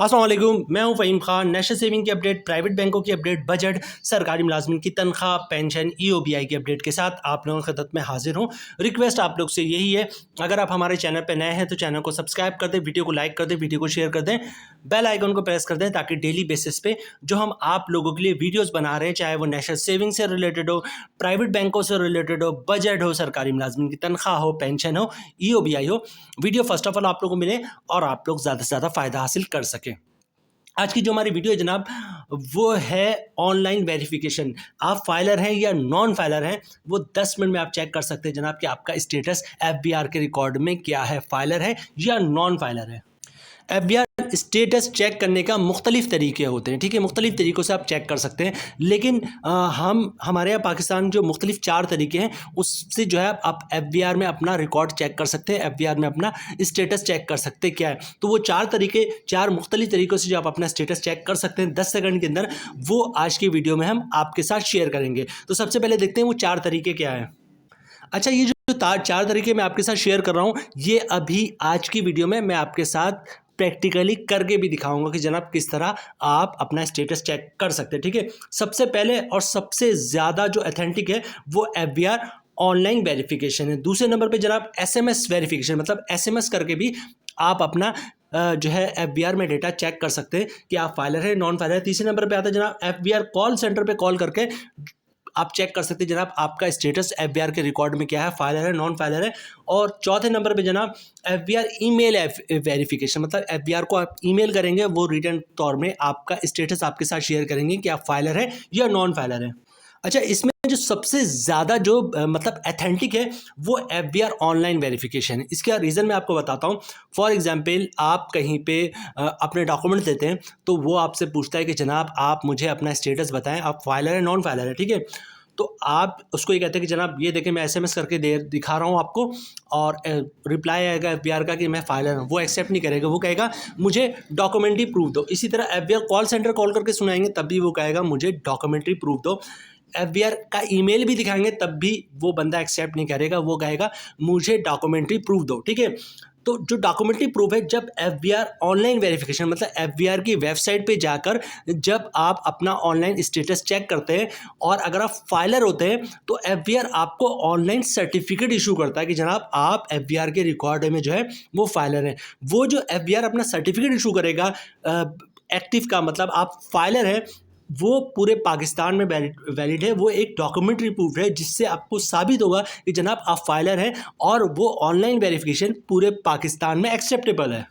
अस्सलाम वालेकुम, मैं हूं फ़हीम खान। नेशनल सेविंग की अपडेट, प्राइवेट बैंकों की अपडेट, बजट, सरकारी मुलाजमिन की तनख्वाह, पेंशन, ईओबीआई की अपडेट के साथ आप लोगों की खिदमत में हाजिर हूं। रिक्वेस्ट आप लोग से यही है, अगर आप हमारे चैनल पर नए हैं तो चैनल को सब्सक्राइब कर दें, वीडियो को लाइक कर दें, वीडियो को शेयर कर दें, बेल आइकन को प्रेस कर दें ताकि डेली बेसिस पे जो हम आप लोगों के लिए वीडियोज़ बना रहे हैं, चाहे वो नेशनल सेविंग से रिलेटेड हो, प्राइवेट बैंकों से रिलेटेड हो, बजट हो, सरकारी मुलाजमिन की तनख्वाह हो, पेंशन हो, ईओबीआई हो, वीडियो फर्स्ट ऑफ ऑल आप लोगों को मिले और आप लोग ज़्यादा से ज़्यादा फ़ायदा हासिल कर सकें। आज की जो हमारी वीडियो है जनाब, वो है ऑनलाइन वेरिफिकेशन। आप फाइलर हैं या नॉन फाइलर हैं, वो 10 मिनट में आप चेक कर सकते हैं जनाब कि आपका स्टेटस एफबीआर के रिकॉर्ड में क्या है, फाइलर है या नॉन फाइलर है। एफबीआर स्टेटस चेक करने का मुख्तलिफ तरीके होते हैं, ठीक है, मुख्तलिफ तरीक़ों से आप चेक कर सकते हैं, लेकिन हमारे यहाँ पाकिस्तान जो मुख्तलिफ 4 तरीके हैं उससे जो है आप एफबीआर में अपना रिकॉर्ड चेक कर सकते हैं, एफबीआर में अपना स्टेटस चेक कर सकते हैं क्या है। तो वो 4 तरीके, 4 मुख्तलिफ तरीक़ों से जो आप अपना स्टेटस चेक कर सकते हैं 10 सेकंड के अंदर, वो आज की वीडियो में हम आपके साथ शेयर करेंगे। तो सबसे पहले देखते हैं वो 4 तरीके क्या हैं। अच्छा, ये जो 4 तरीके मैं आपके साथ शेयर कर रहा हूँ, ये अभी आज की वीडियो में मैं आपके साथ प्रैक्टिकली करके भी दिखाऊंगा कि जनाब किस तरह आप अपना स्टेटस चेक कर सकते हैं, ठीक है। सबसे पहले और सबसे ज़्यादा जो ऑथेंटिक है वो एफबीआर ऑनलाइन वेरिफिकेशन है। दूसरे नंबर पे जनाब एसएमएस वेरिफिकेशन, मतलब एसएमएस करके भी आप अपना जो है एफबीआर में डेटा चेक कर सकते हैं कि आप फाइलर है नॉन फाइलर है। तीसरे नंबर पे आता है जनाब एफबीआर कॉल सेंटर पे कॉल करके आप चेक कर सकते हैं जनाब आपका स्टेटस एफबीआर के रिकॉर्ड में क्या है, फाइलर है नॉन फाइलर है। और चौथे नंबर पे जनाब एफबीआर ईमेल वेरिफिकेशन, मतलब एफबीआर को आप ईमेल करेंगे, वो रिटर्न तौर में आपका स्टेटस आपके साथ शेयर करेंगे कि आप फाइलर है या नॉन फाइलर है। अच्छा, इसमें जो सबसे ज़्यादा जो मतलब ऑथेंटिक है वो एफबीआर ऑनलाइन वेरिफिकेशन है। इसका रीज़न मैं आपको बताता हूँ। फॉर एग्जांपल आप कहीं पे अपने डॉक्यूमेंट देते हैं तो वो आपसे पूछता है कि जनाब आप मुझे अपना स्टेटस बताएं, आप फाइलर है नॉन फाइलर है, ठीक है। तो आप उसको ये कहते हैं कि जनाब ये देखें मैं एसएमएस करके दिखा रहा हूँ आपको, और रिप्लाई आएगा एफबीआर का कि मैं फाइलर हूँ। वो एक्सेप्ट नहीं करेगा, वो कहेगा मुझे डॉक्यूमेंट्री प्रूफ दो। इसी तरह एफबीआर कॉल सेंटर कॉल करके सुनाएंगे तब भी वो कहेगा मुझे डॉक्यूमेंट्री प्रूफ दो। एफबीआर का ईमेल भी दिखाएंगे तब भी वो बंदा एक्सेप्ट नहीं करेगा, वो कहेगा मुझे डॉक्यूमेंट्री प्रूफ दो, ठीक है। तो जो डॉक्यूमेंट्री प्रूफ है, जब एफबीआर ऑनलाइन वेरिफिकेशन मतलब एफबीआर की वेबसाइट पे जाकर जब आप अपना ऑनलाइन स्टेटस चेक करते हैं और अगर आप फाइलर होते हैं तो एफबीआर आपको ऑनलाइन सर्टिफिकेट इशू करता है कि जनाब आप एफबीआर के रिकॉर्ड में जो है वो फाइलर हैं। वो जो एफबीआर अपना सर्टिफिकेट इशू करेगा एक्टिव का, मतलब आप फाइलर हैं, वो पूरे पाकिस्तान में वैलिड है। वो एक डॉक्यूमेंट्री प्रूफ है जिससे आपको साबित होगा कि जनाब आप फाइलर हैं और वो ऑनलाइन वेरिफिकेशन पूरे पाकिस्तान में एक्सेप्टेबल है।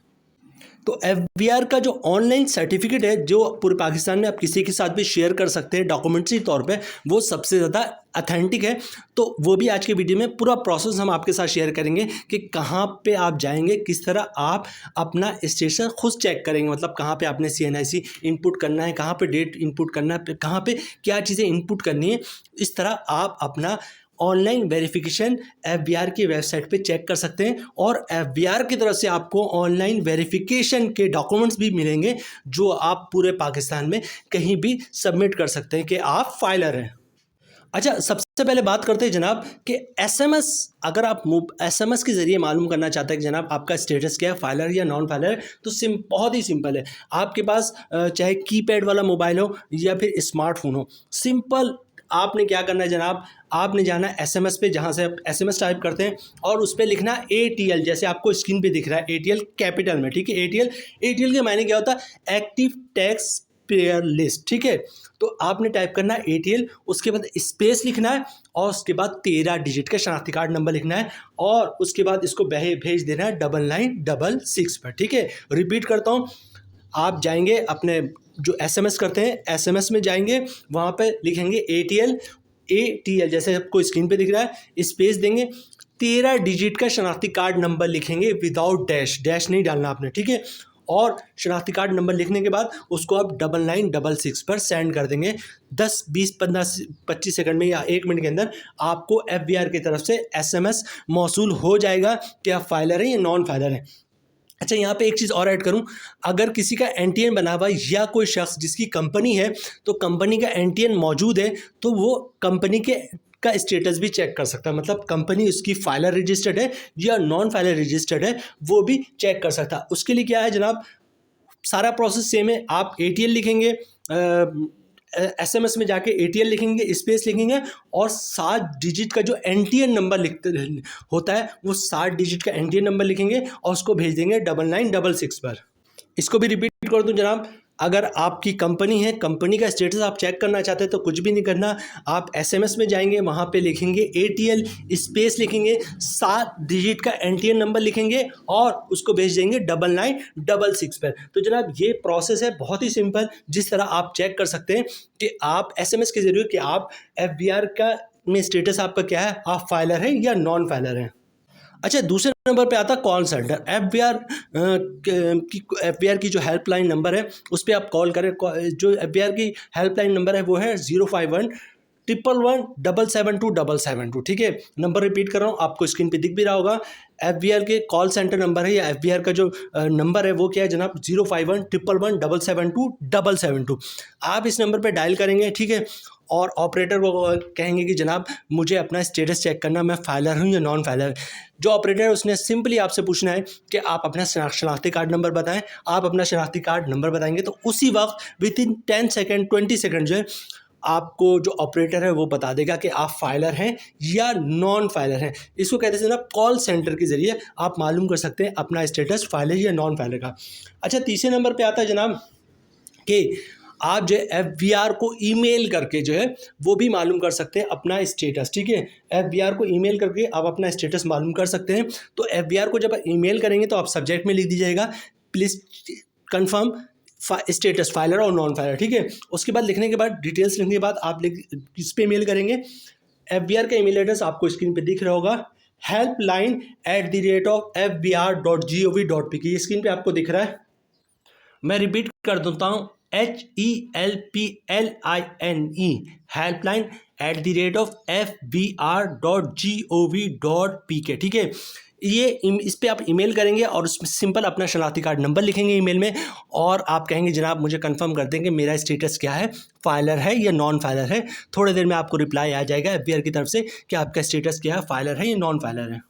तो एफबीआर का जो ऑनलाइन सर्टिफिकेट है जो पूरे पाकिस्तान में आप किसी के साथ भी शेयर कर सकते हैं डॉक्यूमेंट्री तौर पे, वो सबसे ज़्यादा ऑथेंटिक है। तो वो भी आज की वीडियो में पूरा प्रोसेस हम आपके साथ शेयर करेंगे कि कहाँ पे आप जाएंगे, किस तरह आप अपना स्टेटस खुद चेक करेंगे, मतलब कहाँ पे आपने सीएनआईसी इनपुट करना है, कहाँ पे डेट इनपुट करना है, कहाँ पे क्या चीज़ें इनपुट करनी है। इस तरह आप अपना ऑनलाइन वेरिफिकेशन एफबीआर की वेबसाइट पे चेक कर सकते हैं और एफबीआर की तरफ से आपको ऑनलाइन वेरिफिकेशन के डॉक्यूमेंट्स भी मिलेंगे जो आप पूरे पाकिस्तान में कहीं भी सबमिट कर सकते हैं कि आप फाइलर हैं। अच्छा, सबसे पहले बात करते हैं जनाब कि एसएमएस, अगर आप एसएमएस के ज़रिए मालूम करना चाहते हैं कि जनाब आपका स्टेटस क्या है, फाइलर या नॉन फाइलर है, तो बहुत ही सिंपल है। आपके पास चाहे कीपैड वाला मोबाइल हो या फिर स्मार्टफोन हो, सिंपल आपने क्या करना है जनाब, आपने जाना है एसएमएस पे, जहाँ से आप एसएमएस टाइप करते हैं और उस पर लिखना एटीएल, जैसे आपको स्क्रीन पे दिख रहा है एटीएल कैपिटल में, ठीक है। एटीएल, एटीएल के मायने क्या होता है, एक्टिव टैक्स पेयर लिस्ट, ठीक है। तो आपने टाइप करना है एटीएल, उसके बाद स्पेस लिखना है और उसके बाद 13 डिजिट का शनाख्ती कार्ड नंबर लिखना है और उसके बाद इसको भेज देना है 9966 पर, ठीक है। रिपीट करता हूँ, आप जाएंगे अपने जो एसएमएस करते हैं, एसएमएस में जाएंगे, वहाँ पे लिखेंगे एटीएल, एटीएल जैसे आपको स्क्रीन पे दिख रहा है, स्पेस देंगे, 13 डिजिट का शनाख्ती कार्ड नंबर लिखेंगे विदाउट डैश, डैश नहीं डालना आपने, ठीक है। और शनाख्ती कार्ड नंबर लिखने के बाद उसको आप 9966 पर सेंड कर देंगे। 10, 20, 15, 25 सेकंड में या 1 मिनट के अंदर आपको एफबीआर की तरफ से एसएमएस मौसूल हो जाएगा कि आप फाइलर हैं या नॉन फाइलर हैं। अच्छा, यहाँ पे एक चीज़ और ऐड करूँ, अगर किसी का एनटीएन बना हुआ या कोई शख्स जिसकी कंपनी है तो कंपनी का एनटीएन मौजूद है तो वो कंपनी के का स्टेटस भी चेक कर सकता है, मतलब कंपनी उसकी फाइलर रजिस्टर्ड है या नॉन फाइलर रजिस्टर्ड है वो भी चेक कर सकता है। उसके लिए क्या है जनाब, सारा प्रोसेस सेम है। आप ATL लिखेंगे, SMS में जाके ATL लिखेंगे, स्पेस लिखेंगे और 7 डिजिट का जो NTN नंबर लिखते होता है वो 7 डिजिट का NTN नंबर लिखेंगे और उसको भेज देंगे 9966 पर। इसको भी रिपीट कर दूं जनाब, अगर आपकी कंपनी है, कंपनी का स्टेटस आप चेक करना चाहते हैं तो कुछ भी नहीं करना, आप SMS में जाएंगे, वहाँ पे लिखेंगे ATL स्पेस लिखेंगे, 7 डिजिट का NTN नंबर लिखेंगे और उसको भेज देंगे 9966 पर। तो जनाब ये प्रोसेस है बहुत ही सिंपल, जिस तरह आप चेक कर सकते हैं कि आप SMS के जरिए कि आप FBR का में स्टेटस आपका क्या है, आप फाइलर हैं या नॉन फाइलर हैं। अच्छा, दूसरे नंबर पे आता कॉल सेंटर। एफबीआर की जो हेल्पलाइन नंबर है उस पर आप कॉल करें। जो एफबीआर की हेल्पलाइन नंबर है वो है 051-111-772-772। ठीक है, नंबर रिपीट कर रहा हूँ, आपको स्क्रीन पे दिख भी रहा होगा। एफबीआर के कॉल सेंटर नंबर है या एफबीआर का जो नंबर है वो क्या है जनाब, 051-111-772-772। आप इस नंबर पे डायल करेंगे, ठीक है, और ऑपरेटर को कहेंगे कि जनाब मुझे अपना स्टेटस चेक करना, मैं फाइलर हूँ या नॉन फाइलर। जो ऑपरेटर है उसने सिंपली आपसे पूछना है कि आप अपना शनाख्ती कार्ड नंबर बताएं। आप अपना शनाख्ती कार्ड नंबर बताएंगे तो उसी वक्त विद इन 10 सेकेंड 20 सेकेंड जो है आपको जो ऑपरेटर है वो बता देगा कि आप फाइलर हैं या नॉन फाइलर हैं। इसको कहते हैं जनाब कॉल सेंटर के ज़रिए आप मालूम कर सकते हैं अपना स्टेटस फाइलर या नॉन फाइलर का। अच्छा, तीसरे नंबर पे आता है जनाब कि आप जो है FBR को ईमेल करके जो है वो भी मालूम कर सकते हैं अपना स्टेटस। ठीक है, FBR को ईमेल करके आप अपना स्टेटस मालूम कर सकते हैं। तो FBR को जब ईमेल करेंगे तो आप सब्जेक्ट में लिख दीजिएगा प्लीज़ कन्फर्म स्टेटस फाइलर और नॉन फाइलर। ठीक है, उसके बाद लिखने के बाद डिटेल्स लिखने के बाद आप किस पे मेल करेंगे। FBR का ईमेल एड्रेस आपको स्क्रीन पे दिख रहा होगा, helpline@fbr.gov.pk। ये स्क्रीन पे आपको दिख रहा है, मैं रिपीट कर देता हूँ, HELPLINE helpline@fbr.gov.pk। ठीक है, ये इस पर आप ईमेल करेंगे और उसमें सिंपल अपना शनाख्ती कार्ड नंबर लिखेंगे ईमेल में और आप कहेंगे जनाब मुझे कंफर्म कर देंगे मेरा स्टेटस क्या है, फाइलर है या नॉन फाइलर है। थोड़ी देर में आपको रिप्लाई आ जाएगा FBR की तरफ से कि आपका स्टेटस क्या है, फाइलर है या नॉन फाइलर है।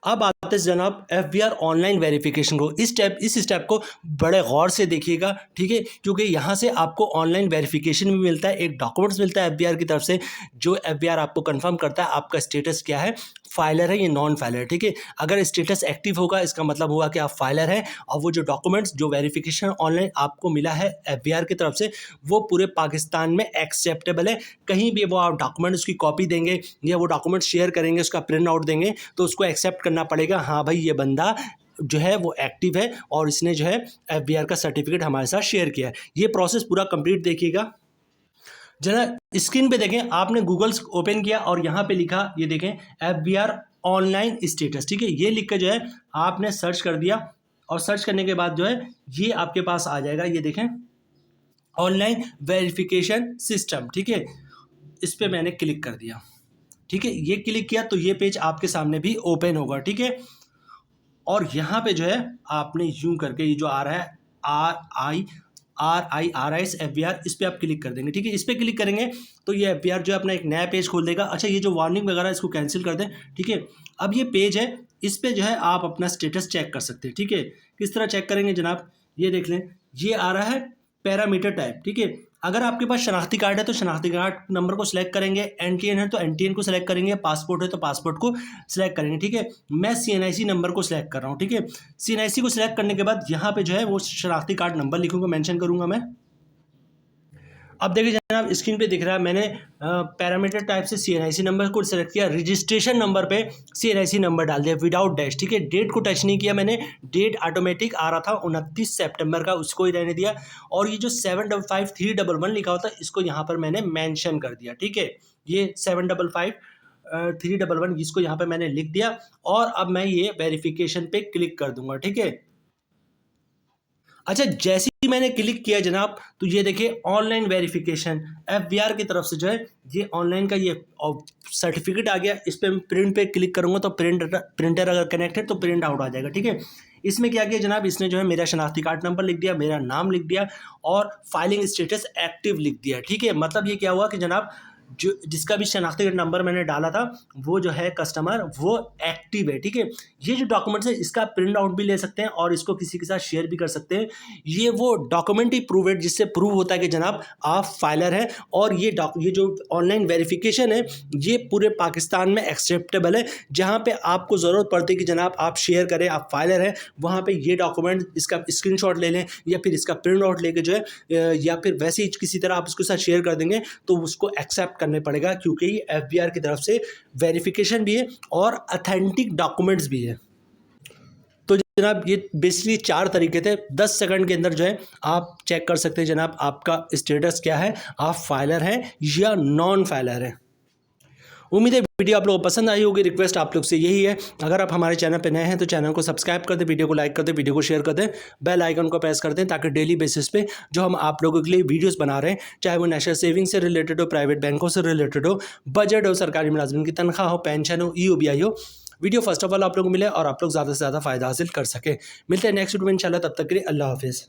अब आते हैं जनाब FBR ऑनलाइन वेरिफिकेशन को। इस स्टेप को बड़े गौर से देखिएगा, ठीक है, क्योंकि यहाँ से आपको ऑनलाइन वेरिफिकेशन भी मिलता है, एक डॉक्यूमेंट्स मिलता है FBR की तरफ से जो FBR आपको कंफर्म करता है आपका स्टेटस क्या है, फाइलर है या नॉन फाइलर। ठीक है, अगर स्टेटस एक्टिव होगा इसका मतलब हुआ कि आप फाइलर हैं और वो जो डॉक्यूमेंट्स जो वेरिफिकेशन ऑनलाइन आपको मिला है FBR की तरफ से वो पूरे पाकिस्तान में एक्सेप्टेबल है। कहीं भी वो आप डॉक्यूमेंट उसकी कॉपी देंगे या वो डॉक्यूमेंट शेयर करेंगे, उसका प्रिंट आउट देंगे तो उसको एक्सेप्ट करना पड़ेगा, हाँ भाई ये बंदा जो है वो एक्टिव है और इसने जो है FBR का सर्टिफिकेट हमारे साथ शेयर किया है। ये प्रोसेस पूरा कंप्लीट देखिएगा। जरा स्क्रीन पे देखें, आपने गूगल ओपन किया और यहाँ पे लिखा, ये देखें FBR ऑनलाइन स्टेटस। ठीक है, ये लिख कर जो है आपने सर्च कर दिया और सर्च करने के बाद जो है ये आपके पास आ जाएगा, ये देखें ऑनलाइन वेरिफिकेशन सिस्टम। ठीक है, इस पर मैंने क्लिक कर दिया। ठीक है, ये क्लिक किया तो ये पेज आपके सामने भी ओपन होगा। ठीक है, और यहाँ पे जो है आपने यूं करके ये जो आ रहा है RIRIS FBR, इस पर आप क्लिक कर देंगे। ठीक है, इस पर क्लिक करेंगे तो ये FBR जो है अपना एक नया पेज खोल देगा। अच्छा, ये जो वार्निंग वगैरह इसको कैंसिल कर दें। ठीक है, अब ये पेज है, इस पे जो है आप अपना स्टेटस चेक कर सकते हैं। ठीक है, किस तरह चेक करेंगे जनाब, ये देख लें, ये आ रहा है पैरामीटर टाइप। ठीक है, अगर आपके पास शनाख्ती कार्ड है तो शनाख्ती कार्ड नंबर को सिलेक्ट करेंगे, NTN है तो NTN को सिलेक्ट करेंगे, पासपोर्ट है तो पासपोर्ट को सिलेक्ट करेंगे। ठीक है, मैं CNIC नंबर को सिलेक्ट कर रहा हूँ। ठीक है, CNIC को सिलेक्ट करने के बाद यहाँ पे जो है वो शनाख्ती कार्ड नंबर लिखूंगा, मेंशन करूंगा मैं। अब देखिए जनाब स्क्रीन पे दिख रहा है मैंने पैरामीटर टाइप से CNIC नंबर को सिलेक्ट किया, रजिस्ट्रेशन नंबर पे CNIC नंबर डाल दिया विदाउट डैश। ठीक है, डेट को टच नहीं किया मैंने, डेट ऑटोमेटिक आ रहा था 29 सितंबर का, उसको ही रहने दिया। और ये जो 755311 लिखा होता है इसको यहाँ पर मैंने मेंशन कर दिया। ठीक है, ये 755311 इसको यहाँ पर मैंने लिख दिया और अब मैं ये वेरिफिकेशन पे क्लिक कर दूंगा। ठीक है, अच्छा, जैसे ही मैंने क्लिक किया जनाब तो ये देखिए ऑनलाइन वेरिफिकेशन FBR की तरफ से जो है ये ऑनलाइन का ये सर्टिफिकेट आ गया। इस पर प्रिंट पे क्लिक करूंगा तो प्रिंटर अगर कनेक्ट है तो प्रिंट आउट आ जाएगा। ठीक है, इसमें क्या किया जनाब, इसने जो है मेरा शनाख्ती कार्ड नंबर लिख दिया, मेरा नाम लिख दिया और फाइलिंग स्टेटस एक्टिव लिख दिया। ठीक है, मतलब ये क्या हुआ कि जनाब जो जिसका भी शनाख्ती नंबर मैंने डाला था वो जो है कस्टमर वो एक्टिव है, ठीक है। ये जो डॉक्यूमेंट्स है इसका प्रिंट आउट भी ले सकते हैं और इसको किसी के साथ शेयर भी कर सकते हैं। ये वो डॉक्यूमेंट ही प्रूव है जिससे प्रूव होता है कि जनाब आप फाइलर हैं, और ये जो ऑनलाइन वेरिफिकेशन है ये पूरे पाकिस्तान में एक्सेप्टेबल है। जहाँ पे आपको ज़रूरत पड़ती है कि जनाब आप शेयर करें, आप फाइलर हैं, वहाँ पे ये डॉक्यूमेंट इसका स्क्रीनशॉट ले लें या फिर इसका प्रिंट आउट लेके जो है या फिर वैसे ही किसी तरह आप उसके साथ शेयर कर देंगे तो उसको एक्सेप्ट करने पड़ेगा, क्योंकि ये FBR की तरफ से वेरिफिकेशन भी है और अथेंटिक डॉक्यूमेंट्स भी है। तो जनाब ये बेसिकली 4 तरीके थे। 10 सेकंड के अंदर जो है आप चेक कर सकते हैं जनाब आपका स्टेटस क्या है, आप फाइलर हैं या नॉन फाइलर हैं। उम्मीद है वीडियो आप लोगों को पसंद आई होगी। रिक्वेस्ट आप लोग से यही है, अगर आप हमारे चैनल पे नए हैं तो चैनल को सब्सक्राइब कर दें, वीडियो को लाइक कर दें, वीडियो को शेयर कर दें, बेल आइकन को प्रेस कर दें, ताकि डेली बेसिस पे जो हम आप लोगों के लिए वीडियोस बना रहे हैं, चाहे वो नेशनल सेविंग से रिलेटेड हो, प्राइवेट बैंकों से रिलेटेड हो, बजट हो, सरकारी मुलाजिम की तनख्वाह हो, पेंशन हो, EOBI हो, वीडियो फर्स्ट ऑफ ऑल आप लोगों को मिले और आप लोग ज़्यादा से ज़्यादा फ़ायदा हासिल कर सकें। मिलते हैं नेक्स्ट वीडियो में इंशाल्लाह, तब तक के लिए अल्लाह हाफिज़।